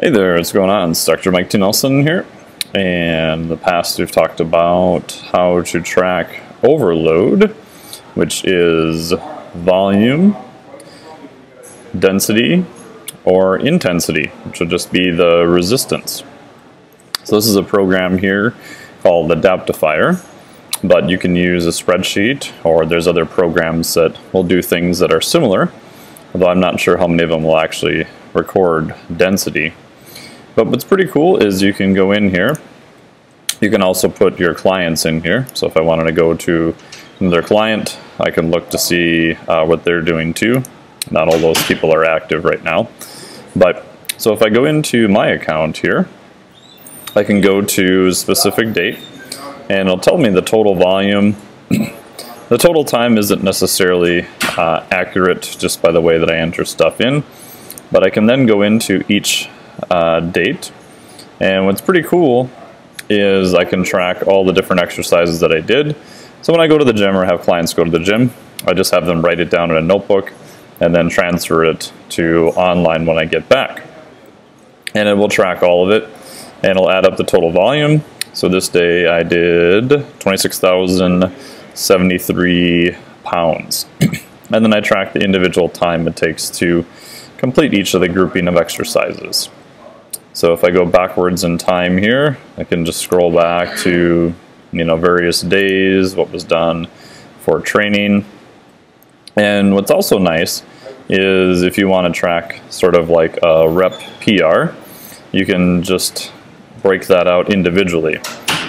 Hey there, what's going on? It's Dr. Mike T. Nelson here, and in the past we've talked about how to track overload, which is volume, density, or intensity, which would just be the resistance. So this is a program here called Adaptifier, but you can use a spreadsheet, or there's other programs that will do things that are similar, although I'm not sure how many of them will actually record density. But what's pretty cool is you can go in here. You can also put your clients in here. So if I wanted to go to another client, I can look to see what they're doing too. Not all those people are active right now. But so if I go into my account here, I can go to a specific date and it'll tell me the total volume. The total time isn't necessarily accurate just by the way that I enter stuff in, but I can then go into each date, and what's pretty cool is I can track all the different exercises that I did. So when I go to the gym or have clients go to the gym, I just have them write it down in a notebook and then transfer it to online when I get back. And it will track all of it, and it'll add up the total volume. So this day I did 26,073 pounds. And then I track the individual time it takes to complete each of the grouping of exercises. So if I go backwards in time here, I can just scroll back to, various days, what was done for training. And what's also nice is if you want to track sort of like a rep PR, you can just break that out individually.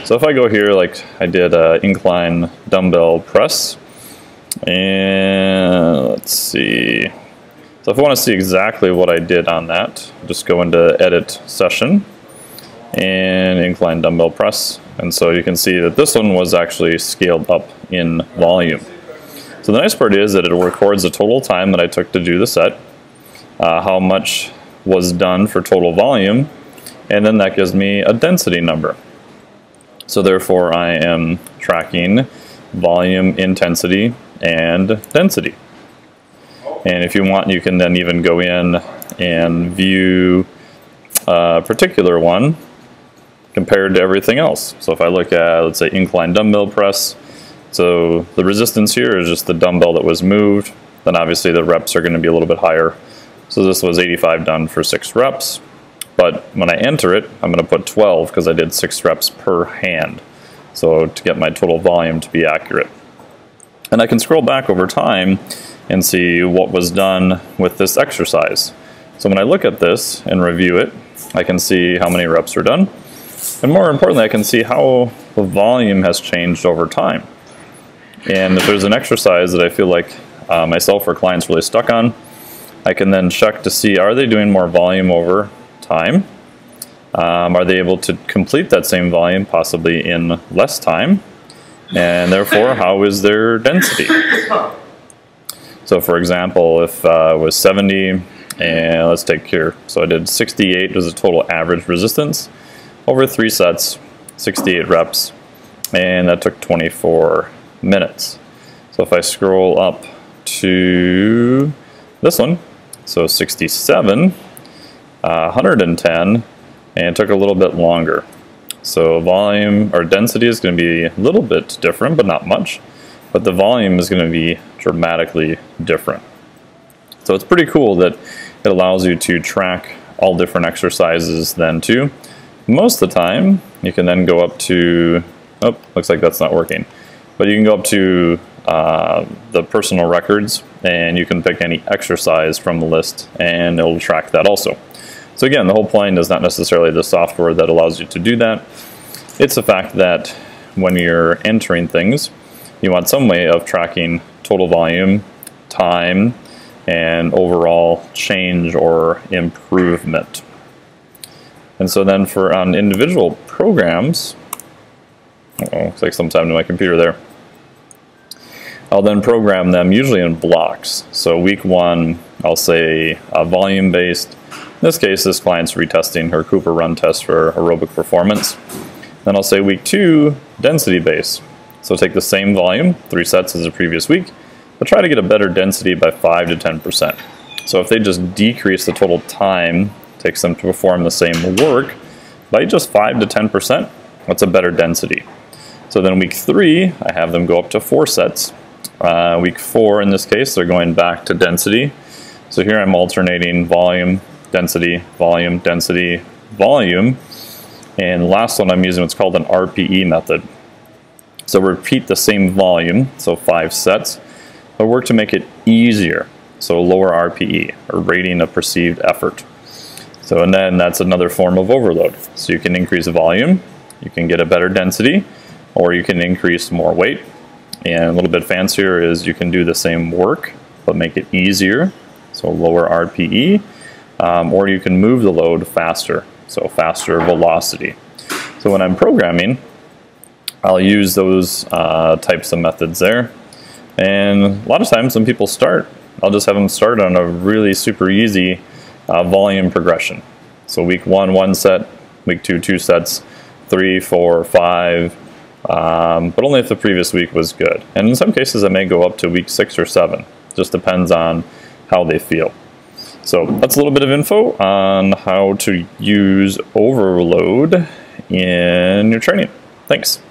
So if I go here, like I did an incline dumbbell press, and let's see. So if I want to see exactly what I did on that, just go into Edit Session and Incline Dumbbell Press. And so you can see that this one was actually scaled up in volume. So the nice part is that it records the total time that I took to do the set, how much was done for total volume, and then that gives me a density number. So therefore I am tracking volume, intensity, and density. And if you want, you can then even go in and view a particular one compared to everything else. So if I look at, let's say, incline dumbbell press, so the resistance here is just the dumbbell that was moved. Then obviously the reps are going to be a little bit higher. So this was 85 done for 6 reps. But when I enter it, I'm going to put 12 because I did 6 reps per hand. So to get my total volume to be accurate. And I can scroll back over time and see what was done with this exercise. So when I look at this and review it, I can see how many reps are done. And more importantly, I can see how the volume has changed over time. And if there's an exercise that I feel like myself or clients really stuck on, I can then check to see, are they doing more volume over time? Are they able to complete that same volume possibly in less time? And therefore, how is their density? So for example, if it was 70, and let's take here, so I did 68 was the total average resistance over 3 sets, 68 reps, and that took 24 minutes. So if I scroll up to this one, so 67, 110, and it took a little bit longer. So volume or density is going to be a little bit different, but not much. But the volume is going to be dramatically different. So it's pretty cool that it allows you to track all different exercises then too. Most of the time, you can then go up to, oh, looks like that's not working. But you can go up to the personal records and you can pick any exercise from the list and it'll track that also. So again, the whole point is not necessarily the software that allows you to do that. It's the fact that when you're entering things, you want some way of tracking total volume, time, and overall change or improvement. And so then for on individual programs, looks like some time to my computer there, I'll then program them usually in blocks. So week 1, I'll say volume based. In this case, this client's retesting her Cooper run test for aerobic performance. Then I'll say week 2, density based. So take the same volume, 3 sets as the previous week, but try to get a better density by 5 to 10%. So if they just decrease the total time takes them to perform the same work by just 5 to 10%. That's a better density. So then week 3, I have them go up to 4 sets. Week 4, in this case, they're going back to density. So here I'm alternating volume, density, volume, density, volume. And last one I'm using what's called an RPE method. So repeat the same volume, so 5 sets, but work to make it easier. So lower RPE, or rating of perceived effort. So and then that's another form of overload. So you can increase volume, you can get a better density, or you can increase more weight. And a little bit fancier is you can do the same work, but make it easier, so lower RPE, or you can move the load faster, so faster velocity. So when I'm programming, I'll use those types of methods there. And a lot of times when people start, I'll just have them start on a really super easy volume progression. So week 1, 1 set, week 2, 2 sets, 3, 4, 5, but only if the previous week was good. And in some cases, it may go up to week 6 or 7. Just depends on how they feel. So that's a little bit of info on how to use overload in your training. Thanks.